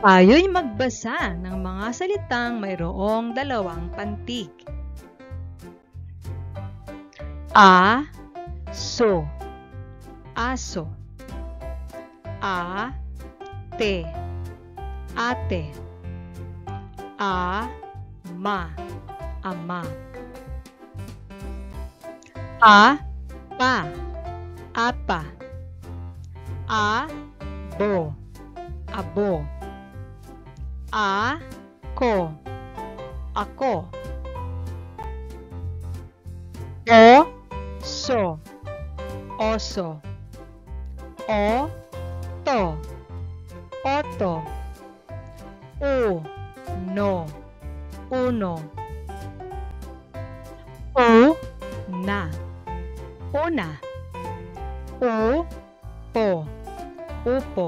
Tayo'y magbasa ng mga salitang mayroong dalawang pantig. A-so, aso. A-te, ate. A-ma, ama. A-pa, apa. A-bo, abo. A-ko, ako. O-so, oso. O-to, oto. U-no, uno. U-na, una. U-po, upo.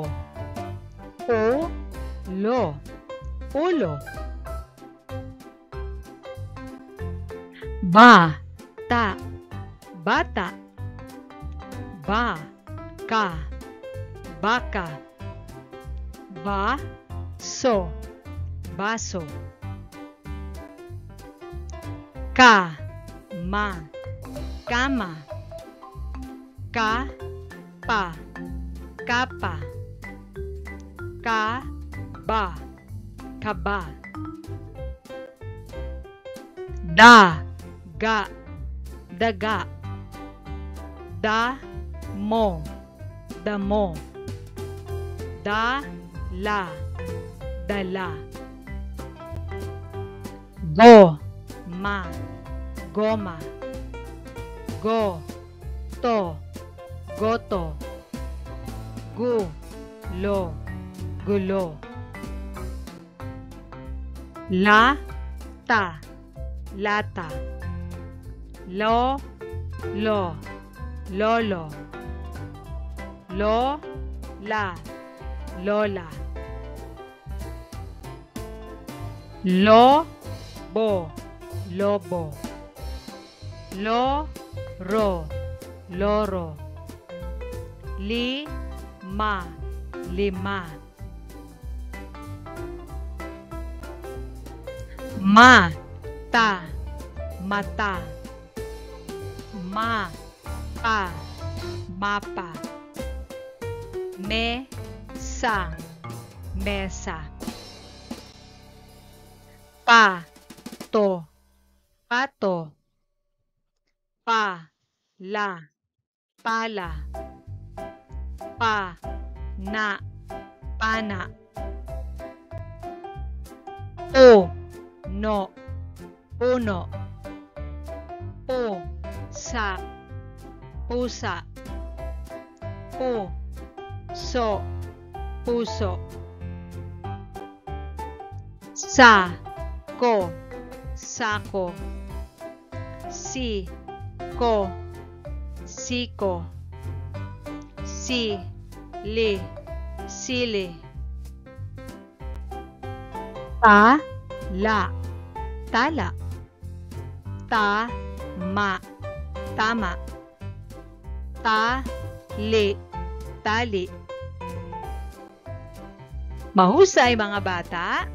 U-lo, ulo. Ba-ta, bata. Ba-ka, baka. Ba-so, baso. Ka-ma, kama. Ka-pa, kapa. Ka-ba, kaba. Da-ga, daga. Da-mo, damo. Da-la, dala. Go-ma, goma. Go-to, goto. Gu-lo, gulo. La-ta, lata. Lo-lo, lolo. Lo-la, lola. Lo-bo, lobo. Lo-ro, loro. Li-ma, lima. Ma-ta, mata. Ma-pa, mapa. Me-sa, mesa. Pa-to, pato. Pa-la, pala. Pa-na, pana. No, puno. Pusa, pusa. Puso, puso. Sako, sako. Siko, siko. Sili, sili. Tala, tala. Tama, tama. Tali, tali. Mahusay mga bata!